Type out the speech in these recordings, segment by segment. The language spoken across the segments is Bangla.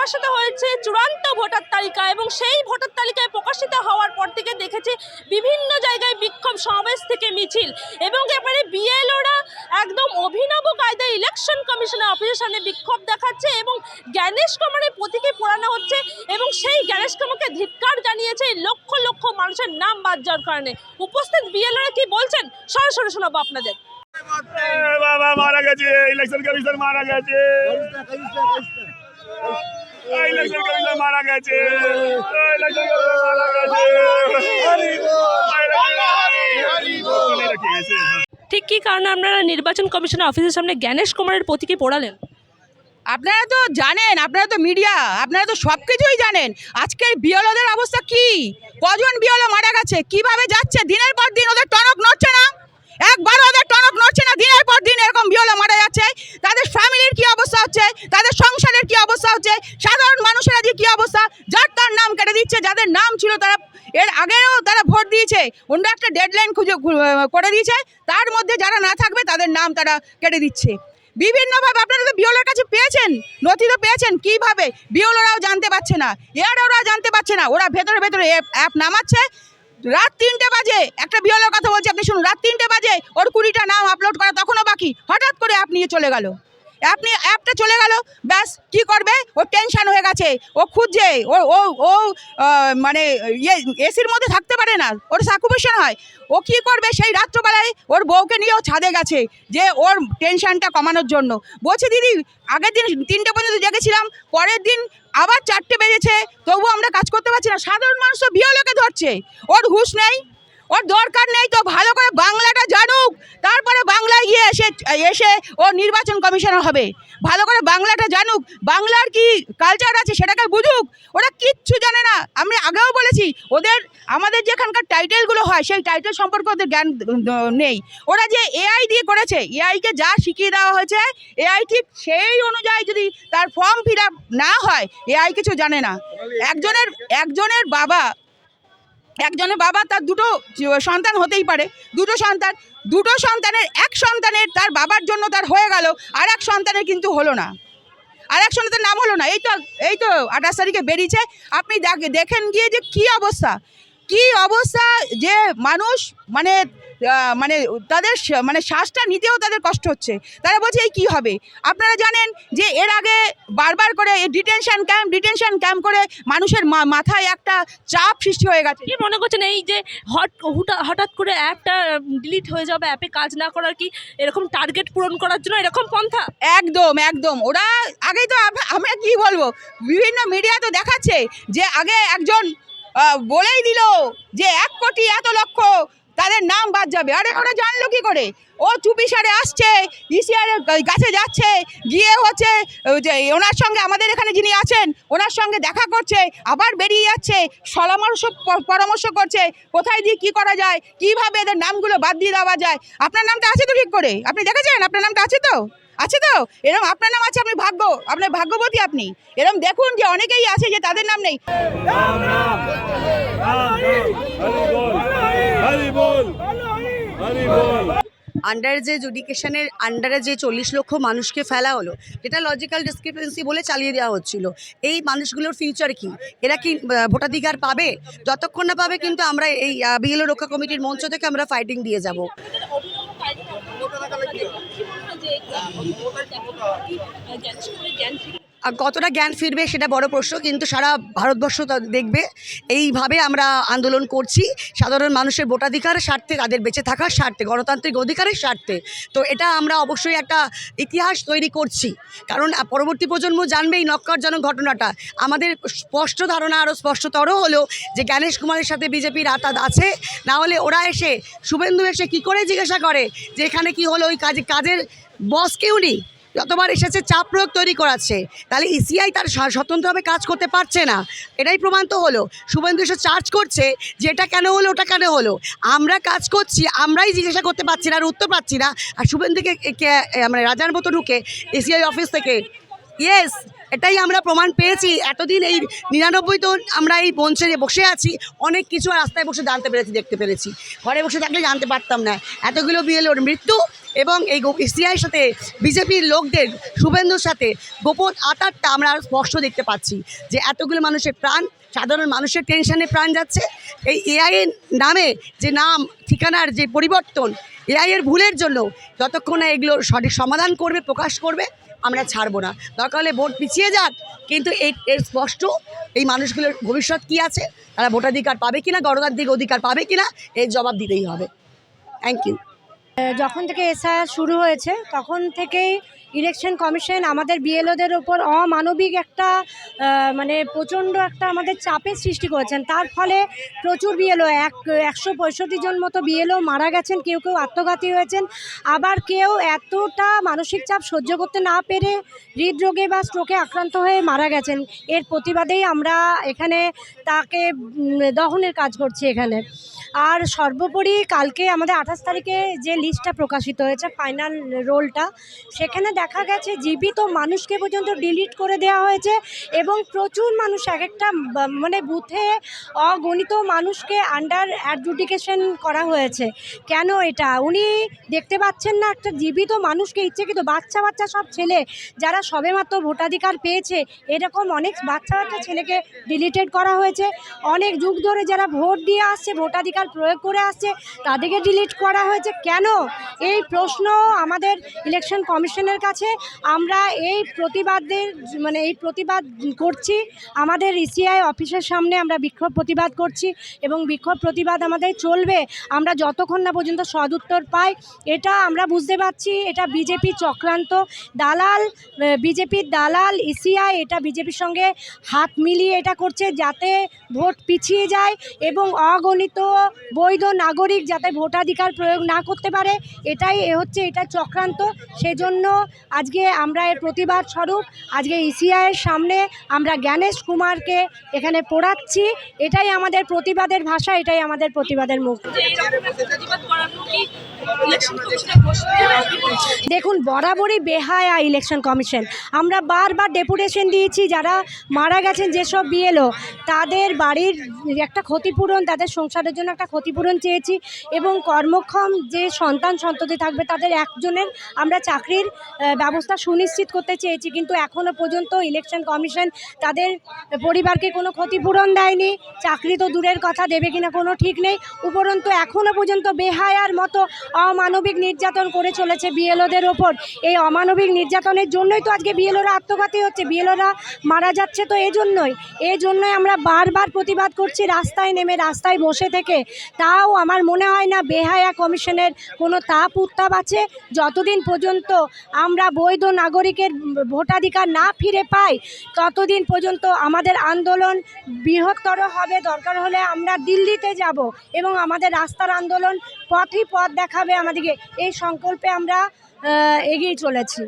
প্রকাশিত হয়েছে চূড়ান্ত ভোটার তালিকা এবং সেই ভোটার তালিকায় প্রকাশিত হওয়ার পর থেকে দেখেছি বিভিন্ন জায়গায় বিক্ষোভ সমাবেশ থেকে মিছিল এবং এবারে বিএলওরা একদম অভিনব কায়দায় ইলেকশন কমিশনের অফিসের সামনে বিক্ষোভ দেখাচ্ছে এবং জ্ঞানেশ কুমারের প্রতীকে পোড়ানো হচ্ছে এবং সেই জ্ঞানেশ কুমারকে ধিক্কার জানিয়েছে লক্ষ লক্ষ মানুষের নাম বাদ যাওয়ার কারণে। উপস্থিত বিএলওরা কি বলছেন সরাসরি শোনাবো আপনাদের। বাবা মারা গেছে, ইলেকশন কমিশন মারা গেছে, ইলেকশন কমিশন মারা গেছে, ইলেকশন কমিশন মারা গেছে। ঠিক কী কারণে আপনারা নির্বাচন কমিশনের অফিসের সামনে জ্ঞানেশ কুমারের প্রতীকে পোড়ালেন? আপনারা তো জানেন, আপনারা তো মিডিয়া, আপনারা তো সব কিছুই জানেন। আজকের বিএলওদের অবস্থা কি, কজন বিএলও মারা গেছে, কিভাবে যাচ্ছে, দিনের পর দিন ওদের টনক নড়ছে না, একবারও ওদের টনক নড়ছে না, দিনের পর দিন এরকম বিএলও মারা যাচ্ছে। তাদের ফ্যামিলির কি অবস্থা হচ্ছে, তাদের সংসারের কি অবস্থা হচ্ছে, সাধারণ মানুষের আজকে কি অবস্থা, যার তার নাম কেটে দিচ্ছে। যাদের নাম ছিল তারা এর আগেও তারা ভোট দিয়েছে, অন্য একটা ডেডলাইন করে দিয়েছে, তার মধ্যে যারা না থাকবে তাদের নাম তারা কেটে দিচ্ছে বিভিন্নভাবে। আপনারা তো বিএলওর কাছে পেয়েছেন, নথি তো পেয়েছেন, কীভাবে বিএলওরাও জানতে পারছে না, ওরাও জানতে পারছে না। ওরা ভেতরে ভেতরে অ্যাপ নামাচ্ছে। রাত 3টে বাজে, একটা বিএলওর কথা বলছি, আপনি শুনুন, রাত 3টে বাজে ওর 20টা নাম আপলোড করা তখনও বাকি, হঠাৎ করে অ্যাপ নিয়ে চলে গেল। অ্যাপটা চলে গেল, ব্যাস কি করবে, ও টেনশন হয়ে গেছে, ও খুঁজছে, ও ও ও মানে এসির মধ্যে থাকতে পারে না, ওর সাকুপেশন হয়। ও কি করবে, সেই রাত্রবেলায় ওর বউকে নিয়ে ও ছাদে গেছে যে ওর টেনশনটা কমানোর জন্য। বলছে দিদি আগের দিন 3টে পর্যন্ত জেগেছিলাম, পরের দিন আবার 4টে বেজেছে, তবুও আমরা কাজ করতে পারছি না। সাধারণ মানুষ তো বিএলওকে ধরছে, ওর হুঁশ নেই, ওর দরকার নেই। তো ভালো করে বাংলাটা জানুক, তারপরে বাংলায় গিয়ে এসে ও নির্বাচন কমিশনার হবে। ভালো করে বাংলাটা জানুক, বাংলার কি কালচার আছে সেটাকে বুঝুক। ওরা কিচ্ছু জানে না। আমি আগেও বলেছি, আমাদের যেখানকার টাইটেলগুলো হয় সেই টাইটেল সম্পর্কে ওদের জ্ঞান নেই। ওরা যে এআই দিয়ে করেছে, এআইকে যা শিখিয়ে দেওয়া হয়েছে, এআই ঠিক সেই অনুযায়ী যদি তার ফর্ম ফিল আপ না হয়, এআই কিছু জানে না। একজনের বাবা তার 2টো সন্তান হতেই পারে, দুটো সন্তানের এক সন্তানের তার বাবার জন্য তার হয়ে গেল, আর এক সন্তানের কিন্তু হলো না, আর এক সন্তানের নাম হলো না। এই তো 28 তারিখে বেরিয়েছে। আপনি দেখেন গিয়ে যে কি অবস্থা, যে মানুষ মানে তাদের মানে শ্বাসটা নিতেও তাদের কষ্ট হচ্ছে। তারা বলছে এই কী হবে। আপনারা জানেন যে এর আগে বারবার করে ডিটেনশন ক্যাম্প করে মানুষের মাথায় একটা চাপ সৃষ্টি হয়ে গেছে। কি মনে করছেন এই যে হঠাৎ করে অ্যাপটা ডিলিট হয়ে যাবে, অ্যাপে কাজ না করার কি এরকম টার্গেট পূরণ করার জন্য এরকম পন্থা? একদম ওরা আগেই তো, আমরা কি বলবো, বিভিন্ন মিডিয়া তো দেখাচ্ছে যে আগে একজন বলেই দিল যে 1 কোটি এত লক্ষ তাদের নাম বাদ যাবে। আরে ওরা জানলো কি করে? ও চুপিসারে আসছে, ইসিআরের কাছে যাচ্ছে, গিয়ে হচ্ছে যে ওনার সঙ্গে, আমাদের এখানে যিনি আছেন ওনার সঙ্গে দেখা করছে, আবার বেরিয়ে যাচ্ছে, পরামর্শ করছে কোথায় দিয়ে কী করা যায়, কীভাবে এদের নামগুলো বাদ দিয়ে দেওয়া যায়। আপনার নামটা আছে তো ঠিক করে? আপনি দেখেছেন আপনার নামটা আছে তো? এরকম আপনার নাম আছে, আপনার ভাগ্যবতী আপনি। এরকম দেখুন যে অনেকেই আছে যে তাদের নাম নেই। আন্ডার যে জুডিকেশনের আন্ডারে যে 40 লক্ষ মানুষকে ফেলা হলো, যেটা লজিক্যাল ডিসক্রিপেন্সি বলে চালিয়ে দেওয়া হচ্ছিল, এই মানুষগুলোর ফিউচার কি? এরা কি ভোটাধিকার পাবে? যতক্ষণ না পাবে কিন্তু আমরা এই বিএলও রক্ষা কমিটির মঞ্চ থেকে আমরা ফাইটিং দিয়ে যাব। কতটা জ্ঞান ফিরবে সেটা বড় প্রশ্ন, কিন্তু সারা ভারতবর্ষ দেখবে এইভাবে আমরা আন্দোলন করছি সাধারণ মানুষের ভোটাধিকারের স্বার্থে, তাদের বেঁচে থাকার স্বার্থে, গণতান্ত্রিক অধিকারের স্বার্থে। তো এটা আমরা অবশ্যই একটা ইতিহাস তৈরি করছি, কারণ পরবর্তী প্রজন্ম জানবে এই নক্কারজনক ঘটনাটা। আমাদের স্পষ্ট ধারণা আরও স্পষ্টতর হলো যে জ্ঞানেশ কুমারের সাথে বিজেপির আতাত আছে, না হলে ওরা এসে, শুভেন্দু এসে কী করে জিজ্ঞাসা করে যে এখানে কি হলো, ওই কাজের বস কেউ নেই, যতবার এসেছে চাপ প্রয়োগ তৈরি করাচ্ছে। তাহলে ইসিআই তার স্বতন্ত্রভাবে কাজ করতে পারছে না, এটাই প্রমাণ তো হলো। শুভেন্দু এসে চার্জ করছে যে এটা কেন হলো, ওটা কেন হলো। আমরা কাজ করছি, আমরাই জিজ্ঞাসা করতে পারছি না, আর উত্তর পাচ্ছি না। আর শুভেন্দুকে মানে রাজার মতো ঢুকে ইসিআই অফিস থেকে এটাই আমরা প্রমাণ পেয়েছি এতদিন। এই 99 তো আমরা এই মঞ্চে বসে আছি, অনেক কিছু রাস্তায় বসে জানতে পেরেছি, দেখতে পেরেছি। ঘরে বসে থাকলে জানতে পারতাম না। এতগুলো বিএলওর মৃত্যু এবং এই সিআইয়ের সাথে বিজেপির লোকদের, শুভেন্দুর সাথে গোপন আতারটা আমরা স্পষ্ট দেখতে পাচ্ছি যে এতগুলো মানুষের প্রাণ, সাধারণ মানুষের টেনশনে প্রাণ যাচ্ছে। এই এআইয়ের নামে যে নাম ঠিকানার যে পরিবর্তন, এআইয়ের ভুলের জন্য যতক্ষণ না এগুলো সঠিক সমাধান করবে, প্রকাশ করবে, আমরা ছাড়বো না। দরকার হলে ভোট পিছিয়ে যাক, কিন্তু এর স্পষ্ট এই মানুষগুলোর ভবিষ্যৎ কী আছে, তারা ভোটাধিকার পাবে কিনা, গণতান্ত্রিক অধিকার পাবে কিনা, এর জবাব দিতেই হবে। Thank you. যখন থেকে এসআইআর শুরু হয়েছে তখন থেকেই ইলেকশন কমিশন আমাদের বিএলওদের ওপর অমানবিক একটা মানে প্রচণ্ড একটা আমাদের চাপের সৃষ্টি করেছেন। তার ফলে প্রচুর বিএলও 165 জন মতো বিএলও মারা গেছেন, কেউ কেউ আত্মঘাতী হয়েছেন, আবার কেউ এতটা মানসিক চাপ সহ্য করতে না পেরে হৃদরোগে বা স্ট্রোকে আক্রান্ত হয়ে মারা গেছেন। এর প্রতিবাদেই আমরা এখানে তাকে দহনের কাজ করছি এখানে। আর সর্বোপরি কালকে আমাদের 28 তারিখে যে লিস্টটা প্রকাশিত হয়েছে, ফাইনাল রোলটা, সেখানে দেখা গেছে জীবিত মানুষকে পর্যন্ত ডিলিট করে দেওয়া হয়েছে এবং প্রচুর মানুষ এক একটা মানে বুথে অগণিত মানুষকে আন্ডার অ্যাডজুডিকেশন করা হয়েছে। কেন এটা উনি দেখতে পাচ্ছেন না? একটা জীবিত মানুষকে ইচ্ছেকৃত বাচ্চা বাচ্চা সব ছেলে যারা সবেমাত্র ভোটাধিকার পেয়েছে, এরকম অনেক বাচ্চা বাচ্চা ছেলেকে ডিলিটেড করা হয়েছে। অনেক যুগ ধরে যারা ভোট দিয়ে আসছে, ভোটাধিকার প্রয়োগ করে আসছে, তাদেরকে ডিলিট করা হয়েছে। কেন? এই প্রশ্ন আমাদের ইলেকশন কমিশনের কাছে। আমরা এই প্রতিবাদ করছি আমাদের ইসিআই অফিসের সামনে। আমরা বিক্ষোভ প্রতিবাদ করছি এবং বিক্ষোভ প্রতিবাদ আমাদের চলবে আমরা যতক্ষণ না পর্যন্ত সদুত্তর পাই। এটা আমরা বুঝতে পারছি এটা বিজেপি চক্রান্ত, দালাল, বিজেপির দালাল ইসিআই এটা বিজেপির সঙ্গে হাত মিলিয়ে এটা করছে যাতে ভোট পিছিয়ে যায় এবং অগণিত বৈধ নাগরিক যাতে ভোটাধিকার প্রয়োগ না করতে পারে, এটা চক্রান্ত। সেজন্য আজকে আমরা এর প্রতিবাদ স্বরূপ আজকে ইসিআইয়ের সামনে আমরা জ্ঞানেশ কুমারকে এখানে পোড়াচ্ছি। এটাই আমাদের প্রতিবাদের ভাষা, এটাই আমাদের প্রতিবাদের মুখ। দেখুন, বরাবরই বেহায়া ইলেকশন কমিশন। আমরা বারবার ডেপুটেশন দিয়েছি, যারা মারা গেছেন যেসব বিএলও, তাদের বাড়ির একটা ক্ষতিপূরণ, তাদের সংসারের জন্য একটা ক্ষতিপূরণ চেয়েছি এবং কর্মক্ষম যে সন্ততি থাকবে তাদের একজনের আমরা চাকরির ব্যবস্থা সুনিশ্চিত করতে চেয়েছি। কিন্তু এখনও পর্যন্ত ইলেকশন কমিশন তাদের পরিবারকে কোনো ক্ষতিপূরণ দেয়নি। চাকরি তো দূরের কথা, দেবে কিনা কোনো ঠিক নেই। উপরন্তু এখনও পর্যন্ত বেহায়ার মতো অমানবিক নির্যাতন করে চলেছে বিএলওদের ওপর। এই অমানবিক নির্যাতনের জন্যই তো আজকে বিএলওরা আত্মঘাতী হচ্ছে, বিএলওরা মারা যাচ্ছে। তো এই জন্যই আমরা বারবার প্রতিবাদ করছি, রাস্তায় নেমে, রাস্তায় বসে থেকে। তাও আমার মনে হয় না বেহায়া কমিশনের কোনো উত্তাপ আছে। যতদিন পর্যন্ত আমরা বৈধ নাগরিকের ভোটাধিকার না ফিরে পাই, ততদিন পর্যন্ত আমাদের আন্দোলন বৃহত্তর হবে। দরকার হলে আমরা দিল্লিতে যাব এবং আমাদের রাস্তার আন্দোলন পথই পথ দেখাবে আমাদেরকে। এই সংকল্পে আমরা এগিয়ে চলেছি।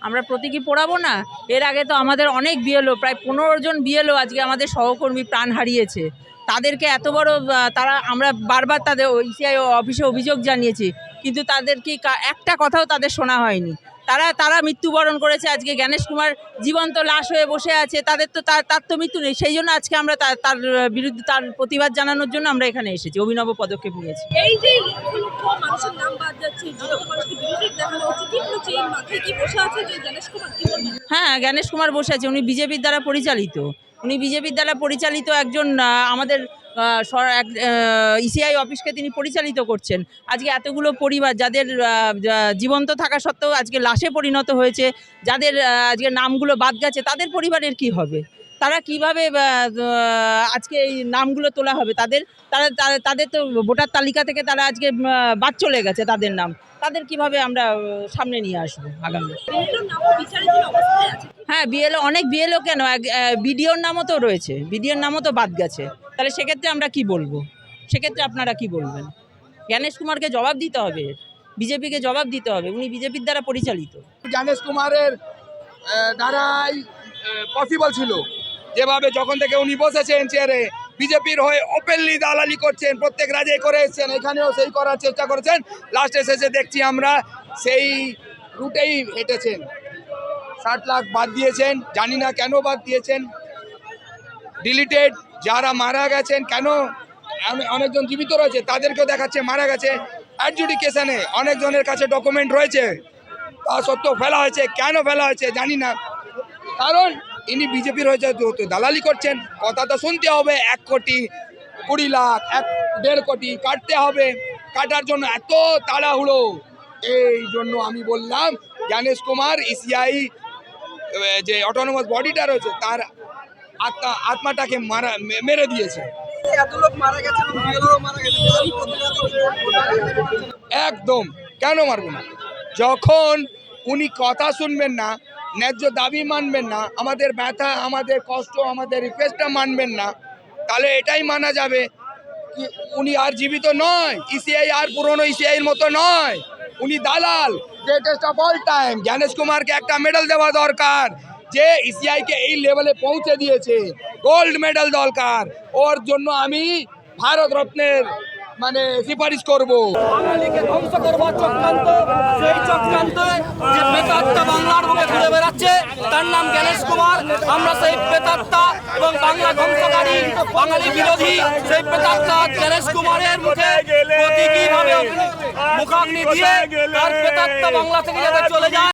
আমরা প্রতীকী পোড়াবো না? এর আগে তো আমাদের অনেক বিএলও, প্রায় 15 জন বিএলও আজকে আমাদের সহকর্মী প্রাণ হারিয়েছে। তাদেরকে এত বড় আমরা বারবার তাদের ইসিআই অফিসে অভিযোগ জানিয়েছি, কিন্তু তাদের কি একটা কথাও তাদের শোনা হয়নি। তারা মৃত্যুবরণ করেছে। আজকে জ্ঞানেশ কুমার জীবন্ত লাশ হয়ে বসে আছে, তার তো মৃত্যু নেই। সেই জন্য আজকে আমরা তার বিরুদ্ধে তার প্রতিবাদ জানানোর জন্য আমরা এখানে এসেছি, অভিনব পদক্ষেপ নিয়েছি। এই যে লক্ষ মানুষের নাম বাদ যাচ্ছে, জীবিত মানুষকে বিরোধী দেখানো হচ্ছে, কি বলছে এই মাথায় কি বসে আছে যে জ্ঞানেশ কুমার, কি বলবেন? হ্যাঁ, জ্ঞানেশ কুমার বসে আছে। উনি বিজেপির দ্বারা পরিচালিত একজন আমাদের ইসিআই অফিসকে তিনি পরিচালিত করছেন। আজকে এতগুলো পরিবার যাদের জীবন্ত থাকা সত্ত্বেও আজকে লাশে পরিণত হয়েছে, যাদের আজকে নামগুলো বাদ গেছে, তাদের পরিবারের কি হবে? তারা কিভাবে আজকে এই নামগুলো তোলা হবে? তাদের তো ভোটার তালিকা থেকে তারা আজকে বাদ চলে গেছে, তাদের নাম। তাদের কিভাবে আমরা সামনে নিয়ে আসবো আগামী? হ্যাঁ, অনেক বিএলও কেন, বিডিওর নামও তো রয়েছে, বিডিওর নামও তো বাদ গেছে। তাহলে সেক্ষেত্রে আমরা কি বলবো? সেক্ষেত্রে আপনারা কি বলবেন? জ্ঞানেশ কুমারকে জবাব দিতে হবে, বিজেপিকে জবাব দিতে হবে। উনি বিজেপির দ্বারা পরিচালিত। জ্ঞানেশ কুমারের দ্বারাই পসিবল ছিল, যেভাবে যখন থেকে উনি বসেছেন চেয়ারে, বিজেপির হয়ে ওপেনলি দালালি করছেন, প্রত্যেক রাজ্যে করে এসেছেন, এখানেও সেই করার চেষ্টা করেছেন। লাস্টে শেষে দেখছি আমরা সেই রুটেই হেঁটেছেন। 60 লাখ বাদ দিয়েছেন, জানি না কেন বাদ দিয়েছেন। ডিলিটেড যারা মারা গেছেন, কেন অনেকজন জীবিত রয়েছে তাদেরকেও দেখাচ্ছে মারা গেছে। অ্যাডজুডিকেশনে অনেকজনের কাছে ডকুমেন্ট রয়েছে, তা সত্ত্বেও ফেলা হয়েছে। কেন ফেলা হয়েছে জানি না, কারণ ইনি বিজেপির হয়েছে তো দালালি করছেন। কথা তো শুনতে হবে, 1 কোটি 20 লাখ 1.5 কোটি কাটতে হবে। কাটার জন্য এত তাড়াহুড়ো, এই জন্য আমি বললাম জ্ঞানেশ কুমার ইসিআই যে অটোনমাস বডিটা রয়েছে তার আত্মাটাকে মেরে দিয়েছে। একদম কেন মারবো না? যখন উনি কথা শুনবেন না, ন্যায্য দাবি মানবেন না, আমাদের ব্যথা, আমাদের কষ্ট, আমাদের রিকোয়েস্টটা মানবেন না, তাহলে এটাই মানা যাবে কি উনি আর জীবিত নয়। ইসিআই আর পুরনো ইসিআইয়ের মতো নয়, উনি দালাল। Greatest of all time. Gyanesh কুমারকে একটা মেডেল দেওয়া দরকার, যে ইসিআইকে এই লেভেলে পৌঁছে দিয়েছে। গোল্ড মেডেল দরকার ওর জন্য। আমি ভারত রত্নের মানে সুপারিশ করব। বাঙালিকে ধ্বংস করবার চক্রান্ত, সেই চক্রান্তে যে প্রেতাত্মা বাংলার বুকে ঘুরে বেড়াচ্ছে তার নাম জ্ঞানেশ কুমার। আমরা সেই প্রেতাত্মা এবং বাংলা ধ্বংসকারী, বাঙালি বিরোধী সেই প্রেতাত্মা জ্ঞানেশ কুমারের মুখে প্রতীকীভাবে মুখাগ্নি দিয়ে তার প্রেতাত্মা বাংলা থেকে যাতে চলে যায়।